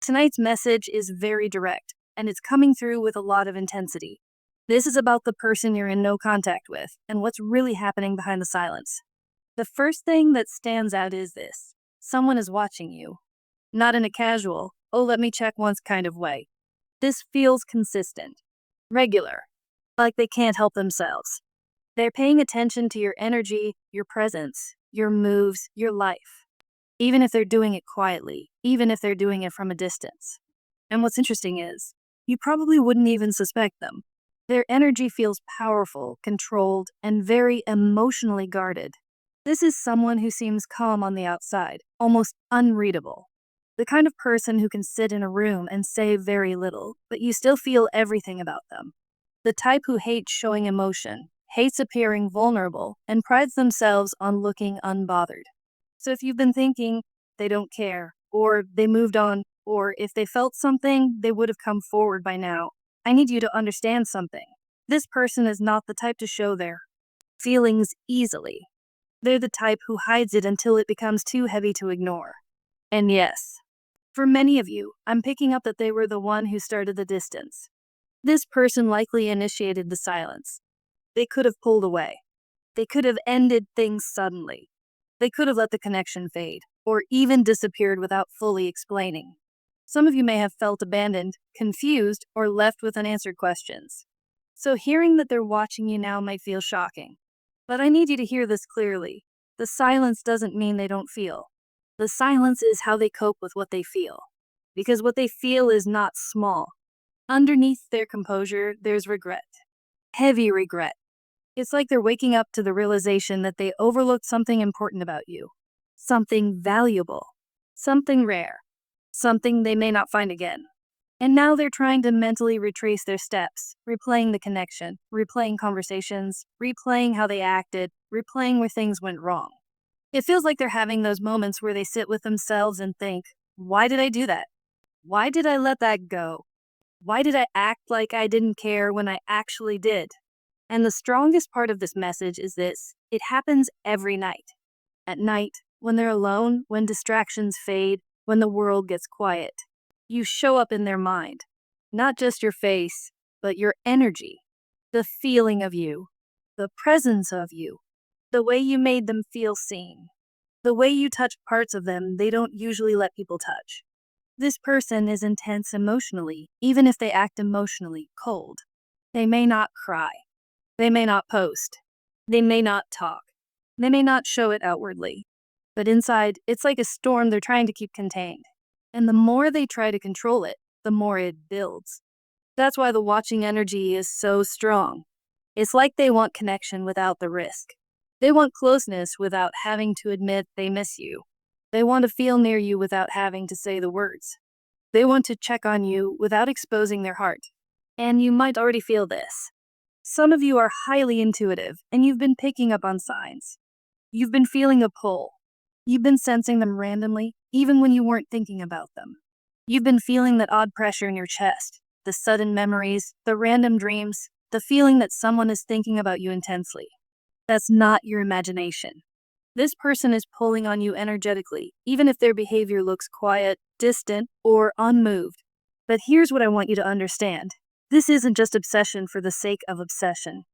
Tonight's message is very direct, and it's coming through with a lot of intensity. This is about the person you're in no contact with, and what's really happening behind the silence. The first thing that stands out is this: someone is watching you. Not in a casual, oh, let me check once kind of way. This feels consistent, regular, like they can't help themselves. They're paying attention to your energy, your presence, your moves, your life. Even if they're doing it quietly, even if they're doing it from a distance. And what's interesting is, you probably wouldn't even suspect them. Their energy feels powerful, controlled, and very emotionally guarded. This is someone who seems calm on the outside, almost unreadable. The kind of person who can sit in a room and say very little, but you still feel everything about them. The type who hates showing emotion, hates appearing vulnerable, and prides themselves on looking unbothered. So if you've been thinking, they don't care, or they moved on, or if they felt something, they would have come forward by now, I need you to understand something. This person is not the type to show their feelings easily. They're the type who hides it until it becomes too heavy to ignore. And yes, for many of you, I'm picking up that they were the one who started the distance. This person likely initiated the silence. They could have pulled away. They could have ended things suddenly. They could have let the connection fade, or even disappeared without fully explaining. Some of you may have felt abandoned, confused, or left with unanswered questions. So hearing that they're watching you now might feel shocking. But I need you to hear this clearly. The silence doesn't mean they don't feel. The silence is how they cope with what they feel. Because what they feel is not small. Underneath their composure, there's regret. Heavy regret. It's like they're waking up to the realization that they overlooked something important about you. Something valuable. Something rare. Something they may not find again. And now they're trying to mentally retrace their steps, replaying the connection, replaying conversations, replaying how they acted, replaying where things went wrong. It feels like they're having those moments where they sit with themselves and think, why did I do that? Why did I let that go? Why did I act like I didn't care when I actually did? And the strongest part of this message is this: it happens every night. At night, when they're alone, when distractions fade, when the world gets quiet. You show up in their mind. Not just your face, but your energy. The feeling of you. The presence of you. The way you made them feel seen. The way you touch parts of them they don't usually let people touch. This person is intense emotionally, even if they act emotionally cold. They may not cry. They may not post. They may not talk. They may not show it outwardly. But inside, it's like a storm they're trying to keep contained. And the more they try to control it, the more it builds. That's why the watching energy is so strong. It's like they want connection without the risk. They want closeness without having to admit they miss you. They want to feel near you without having to say the words. They want to check on you without exposing their heart. And you might already feel this. Some of you are highly intuitive, and you've been picking up on signs. You've been feeling a pull. You've been sensing them randomly, even when you weren't thinking about them. You've been feeling that odd pressure in your chest, the sudden memories, the random dreams, the feeling that someone is thinking about you intensely. That's not your imagination. This person is pulling on you energetically, even if their behavior looks quiet, distant, or unmoved. But here's what I want you to understand. This isn't just obsession for the sake of obsession.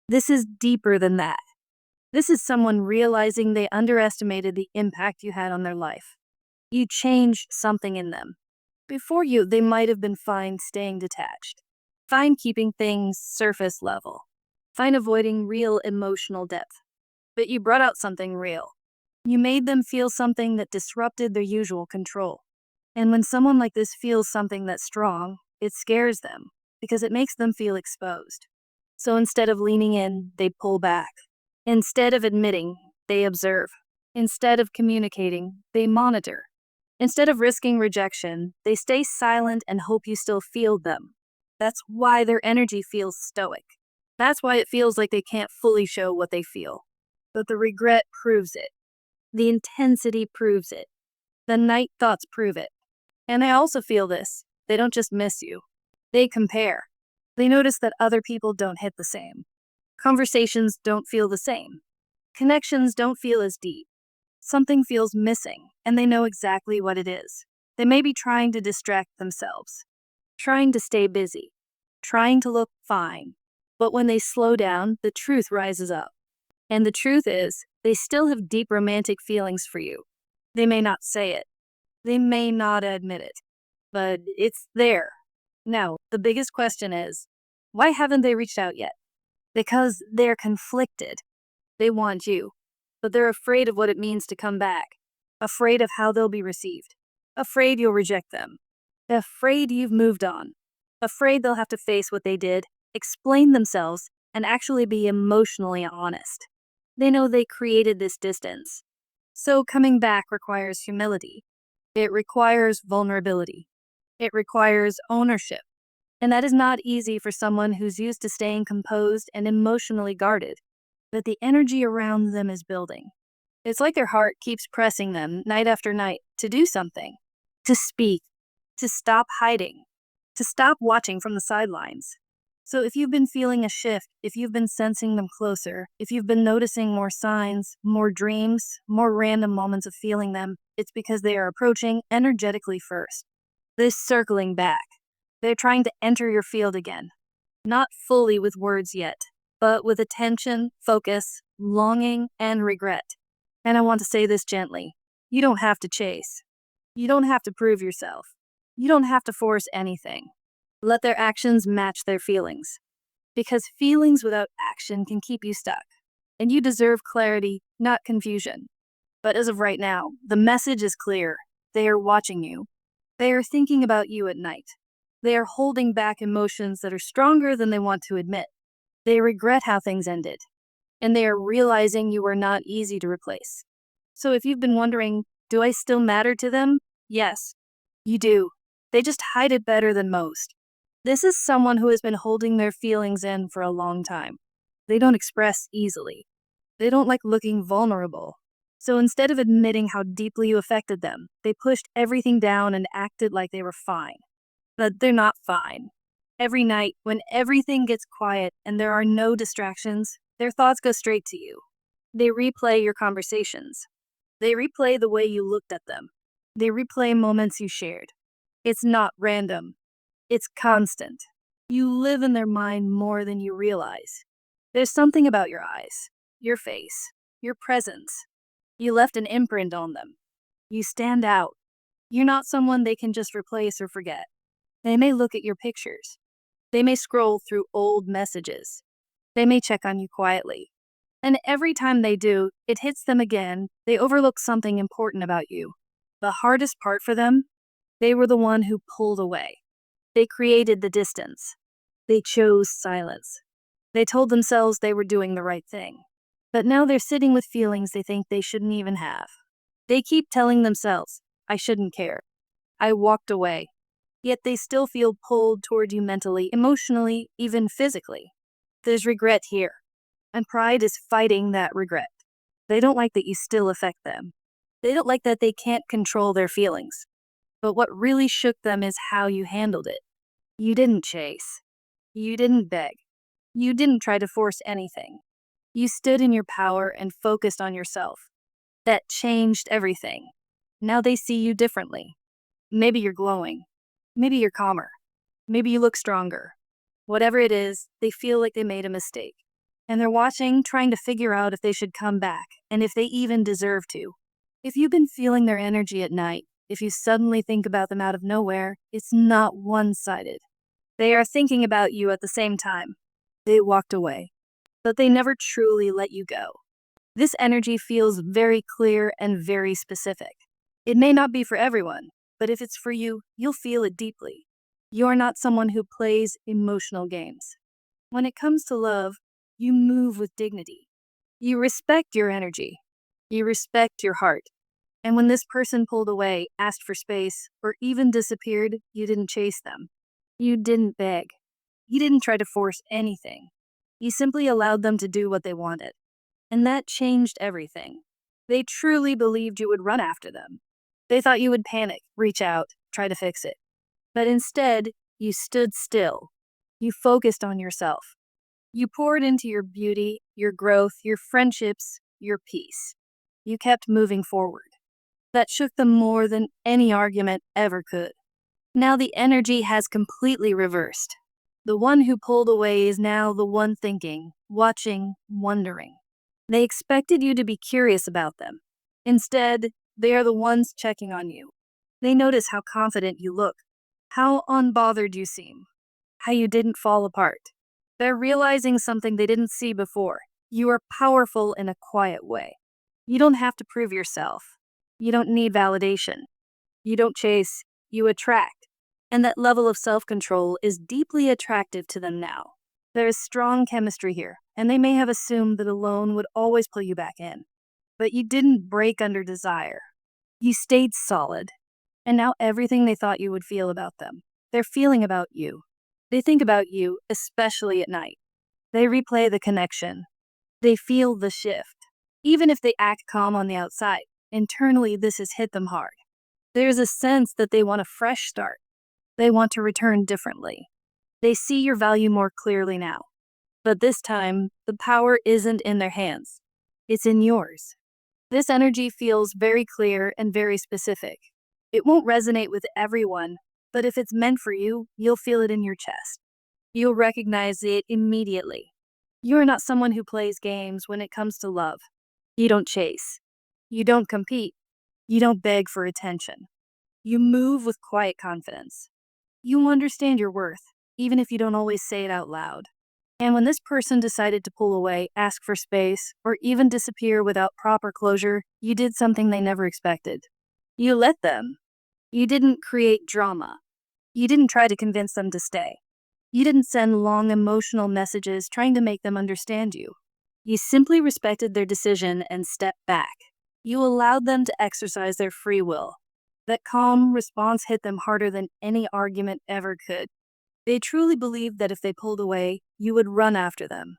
This is deeper than that. This is someone realizing they underestimated the impact you had on their life. You changed something in them. Before you, they might have been fine staying detached, fine keeping things surface level, fine avoiding real emotional depth. But you brought out something real. You made them feel something that disrupted their usual control. And when someone like this feels something that's strong, it scares them because it makes them feel exposed. So instead of leaning in, they pull back. Instead of admitting, they observe. Instead of communicating, they monitor. Instead of risking rejection, they stay silent and hope you still feel them. That's why their energy feels stoic. That's why it feels like they can't fully show what they feel. But the regret proves it. The intensity proves it. The night thoughts prove it. And I also feel this. They don't just miss you. They compare. They notice that other people don't hit the same. Conversations don't feel the same. Connections don't feel as deep. Something feels missing, and they know exactly what it is. They may be trying to distract themselves, trying to stay busy, trying to look fine. But when they slow down, the truth rises up. And the truth is, they still have deep romantic feelings for you. They may not say it, they may not admit it, but it's there. Now, the biggest question is, why haven't they reached out yet? Because they're conflicted. They want you, but they're afraid of what it means to come back, afraid of how they'll be received, afraid you'll reject them, afraid you've moved on, afraid they'll have to face what they did, explain themselves, and actually be emotionally honest. They know they created this distance. So coming back requires humility. It requires vulnerability. It requires ownership. And that is not easy for someone who's used to staying composed and emotionally guarded. But the energy around them is building. It's like their heart keeps pressing them night after night to do something, to speak, to stop hiding, to stop watching from the sidelines. So if you've been feeling a shift, if you've been sensing them closer, if you've been noticing more signs, more dreams, more random moments of feeling them, it's because they are approaching energetically first. This circling back. They're trying to enter your field again. Not fully with words yet, but with attention, focus, longing, and regret. And I want to say this gently. You don't have to chase. You don't have to prove yourself. You don't have to force anything. Let their actions match their feelings. Because feelings without action can keep you stuck. And you deserve clarity, not confusion. But as of right now, the message is clear. They are watching you. They are thinking about you at night. They are holding back emotions that are stronger than they want to admit. They regret how things ended. And they are realizing you are not easy to replace. So if you've been wondering, do I still matter to them? Yes, you do. They just hide it better than most. This is someone who has been holding their feelings in for a long time. They don't express easily. They don't like looking vulnerable. So instead of admitting how deeply you affected them, they pushed everything down and acted like they were fine. But they're not fine. Every night, when everything gets quiet and there are no distractions, their thoughts go straight to you. They replay your conversations. They replay the way you looked at them. They replay moments you shared. It's not random. It's constant. You live in their mind more than you realize. There's something about your eyes, your face, your presence. You left an imprint on them. You stand out. You're not someone they can just replace or forget. They may look at your pictures. They may scroll through old messages. They may check on you quietly. And every time they do, it hits them again. They overlook something important about you. The hardest part for them, they were the one who pulled away. They created the distance. They chose silence. They told themselves they were doing the right thing. But now they're sitting with feelings they think they shouldn't even have. They keep telling themselves, I shouldn't care. I walked away. Yet they still feel pulled toward you mentally, emotionally, even physically. There's regret here, and pride is fighting that regret. They don't like that you still affect them. They don't like that they can't control their feelings. But what really shook them is how you handled it. You didn't chase. You didn't beg. You didn't try to force anything. You stood in your power and focused on yourself. That changed everything. Now they see you differently. Maybe you're glowing. Maybe you're calmer. Maybe you look stronger. Whatever it is, they feel like they made a mistake. And they're watching, trying to figure out if they should come back, and if they even deserve to. If you've been feeling their energy at night, if you suddenly think about them out of nowhere, it's not one-sided. They are thinking about you at the same time. They walked away, but they never truly let you go. This energy feels very clear and very specific. It may not be for everyone, but if it's for you, you'll feel it deeply. You're not someone who plays emotional games. When it comes to love, you move with dignity. You respect your energy. You respect your heart. And when this person pulled away, asked for space, or even disappeared, you didn't chase them. You didn't beg. You didn't try to force anything. You simply allowed them to do what they wanted. And that changed everything. They truly believed you would run after them. They thought you would panic, reach out, try to fix it. But instead, you stood still. You focused on yourself. You poured into your beauty, your growth, your friendships, your peace. You kept moving forward. that shook them more than any argument ever could. Now the energy has completely reversed. The one who pulled away is now the one thinking, watching, wondering. They expected you to be curious about them. Instead, they are the ones checking on you. They notice how confident you look, how unbothered you seem, how you didn't fall apart. They're realizing something they didn't see before. You are powerful in a quiet way. You don't have to prove yourself. You don't need validation. You don't chase, you attract. And that level of self control is deeply attractive to them now. There is strong chemistry here, and they may have assumed that alone would always pull you back in. But you didn't break under desire. You stayed solid. And now everything they thought you would feel about them, they're feeling about you. They think about you, especially at night. They replay the connection. They feel the shift. Even if they act calm on the outside, internally this has hit them hard. There's a sense that they want a fresh start. They want to return differently. They see your value more clearly now. But this time, the power isn't in their hands. It's in yours. This energy feels very clear and very specific. It won't resonate with everyone, but if it's meant for you, you'll feel it in your chest. You'll recognize it immediately. You're not someone who plays games when it comes to love. You don't chase. You don't compete. You don't beg for attention. You move with quiet confidence. You understand your worth, even if you don't always say it out loud. And when this person decided to pull away, ask for space, or even disappear without proper closure, you did something they never expected. You let them. You didn't create drama. You didn't try to convince them to stay. You didn't send long emotional messages trying to make them understand you. You simply respected their decision and stepped back. You allowed them to exercise their free will. That calm response hit them harder than any argument ever could. They truly believed that if they pulled away, you would run after them.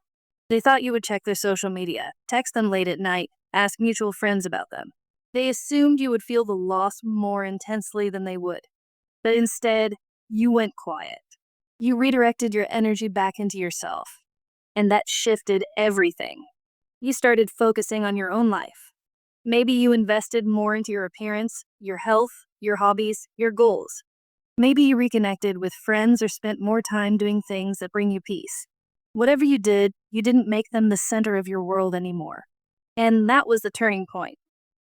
They thought you would check their social media, text them late at night, ask mutual friends about them. They assumed you would feel the loss more intensely than they would. But instead, you went quiet. You redirected your energy back into yourself. And that shifted everything. You started focusing on your own life. Maybe you invested more into your appearance, your health, your hobbies, your goals. Maybe you reconnected with friends or spent more time doing things that bring you peace. Whatever you did, you didn't make them the center of your world anymore. And that was the turning point.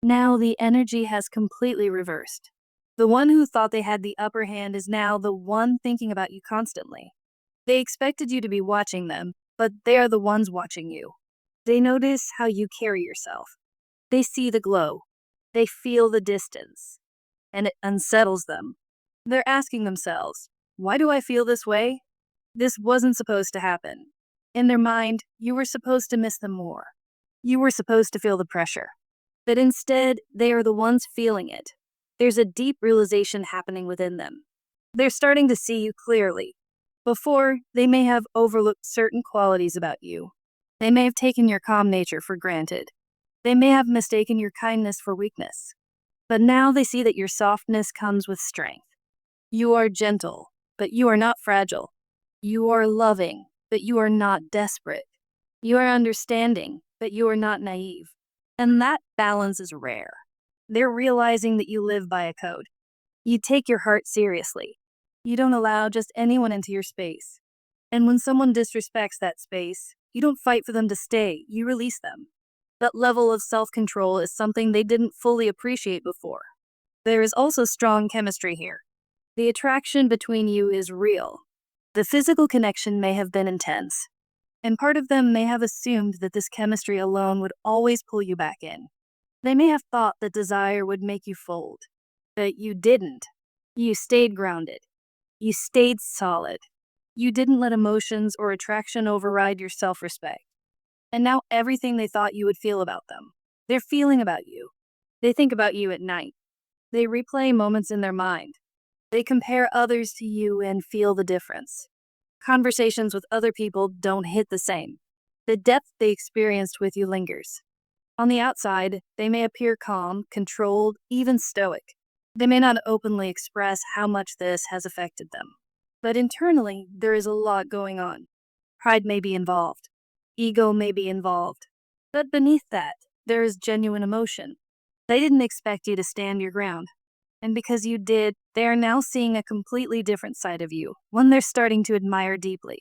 Now the energy has completely reversed. The one who thought they had the upper hand is now the one thinking about you constantly. They expected you to be watching them, but they are the ones watching you. They notice how you carry yourself. They see the glow. They feel the distance. And it unsettles them. They're asking themselves, why do I feel this way? This wasn't supposed to happen. In their mind, you were supposed to miss them more. You were supposed to feel the pressure. But instead, they are the ones feeling it. There's a deep realization happening within them. They're starting to see you clearly. Before, they may have overlooked certain qualities about you. They may have taken your calm nature for granted. They may have mistaken your kindness for weakness. But now they see that your softness comes with strength. You are gentle, but you are not fragile. You are loving, but you are not desperate. You are understanding, but you are not naive. And that balance is rare. They're realizing that you live by a code. You take your heart seriously. You don't allow just anyone into your space. And when someone disrespects that space, you don't fight for them to stay, you release them. That level of self-control is something they didn't fully appreciate before. There is also strong chemistry here. The attraction between you is real. The physical connection may have been intense, and part of them may have assumed that this chemistry alone would always pull you back in. They may have thought that desire would make you fold, but you didn't. You stayed grounded. You stayed solid. You didn't let emotions or attraction override your self-respect. And now everything they thought you would feel about them, they're feeling about you. They think about you at night. They replay moments in their mind. They compare others to you and feel the difference. Conversations with other people don't hit the same. The depth they experienced with you lingers. On the outside, they may appear calm, controlled, even stoic. They may not openly express how much this has affected them. But internally, there is a lot going on. Pride may be involved. Ego may be involved. But beneath that, there is genuine emotion. They didn't expect you to stand your ground. And because you did, they are now seeing a completely different side of you, one they're starting to admire deeply.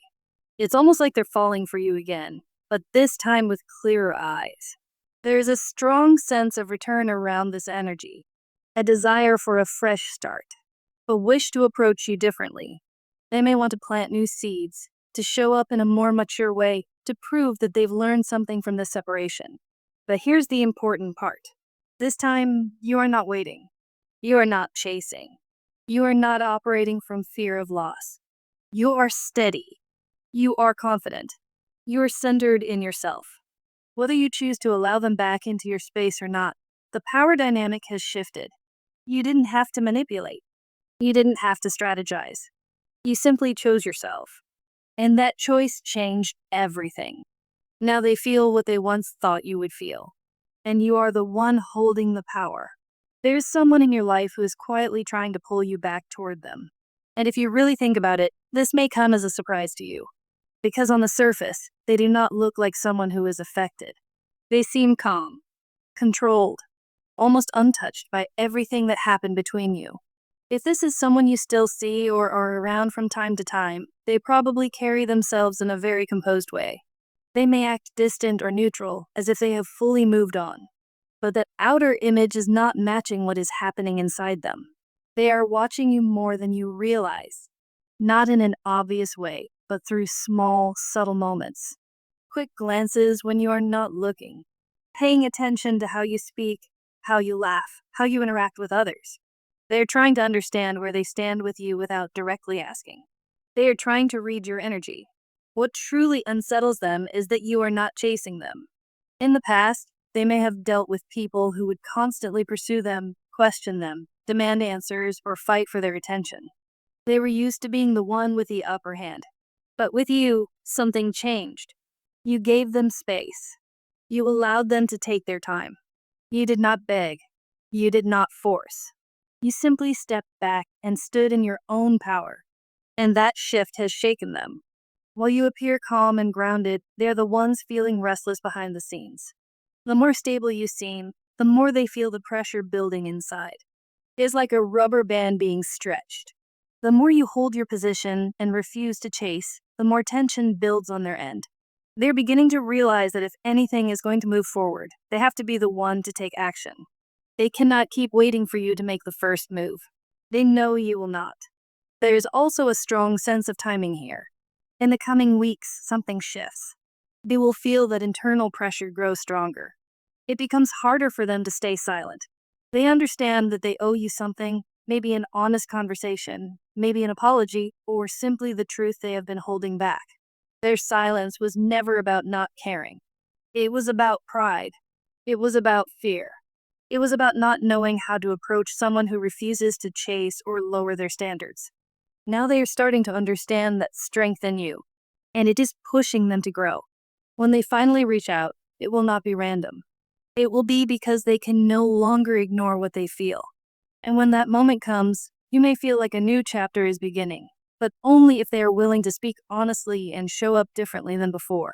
It's almost like they're falling for you again, but this time with clearer eyes. There's a strong sense of return around this energy, a desire for a fresh start, a wish to approach you differently. They may want to plant new seeds, to show up in a more mature way, to prove that they've learned something from this separation. But here's the important part. This time, you are not waiting. You are not chasing. You are not operating from fear of loss. You are steady. You are confident. You are centered in yourself. Whether you choose to allow them back into your space or not, the power dynamic has shifted. You didn't have to manipulate. You didn't have to strategize. You simply chose yourself. And that choice changed everything. Now they feel what they once thought you would feel. And you are the one holding the power. There's someone in your life who is quietly trying to pull you back toward them. And if you really think about it, this may come as a surprise to you. Because on the surface, they do not look like someone who is affected. They seem calm, controlled, almost untouched by everything that happened between you. If this is someone you still see or are around from time to time, they probably carry themselves in a very composed way. They may act distant or neutral, as if they have fully moved on. But that outer image is not matching what is happening inside them. They are watching you more than you realize. Not in an obvious way, but through small, subtle moments. Quick glances when you are not looking. Paying attention to how you speak, how you laugh, how you interact with others. They are trying to understand where they stand with you without directly asking. They are trying to read your energy. What truly unsettles them is that you are not chasing them. In the past, they may have dealt with people who would constantly pursue them, question them, demand answers, or fight for their attention. They were used to being the one with the upper hand. But with you, something changed. You gave them space. You allowed them to take their time. You did not beg. You did not force. You simply stepped back and stood in your own power. And that shift has shaken them. While you appear calm and grounded, they are the ones feeling restless behind the scenes. The more stable you seem, the more they feel the pressure building inside. It is like a rubber band being stretched. The more you hold your position and refuse to chase, the more tension builds on their end. They're beginning to realize that if anything is going to move forward, they have to be the one to take action. They cannot keep waiting for you to make the first move. They know you will not. There is also a strong sense of timing here. In the coming weeks, something shifts. They will feel that internal pressure grows stronger. It becomes harder for them to stay silent. They understand that they owe you something, maybe an honest conversation, maybe an apology, or simply the truth they have been holding back. Their silence was never about not caring. It was about pride. It was about fear. It was about not knowing how to approach someone who refuses to chase or lower their standards. Now they are starting to understand that strength in you, and it is pushing them to grow. When they finally reach out, it will not be random. It will be because they can no longer ignore what they feel. And when that moment comes, you may feel like a new chapter is beginning, but only if they are willing to speak honestly and show up differently than before.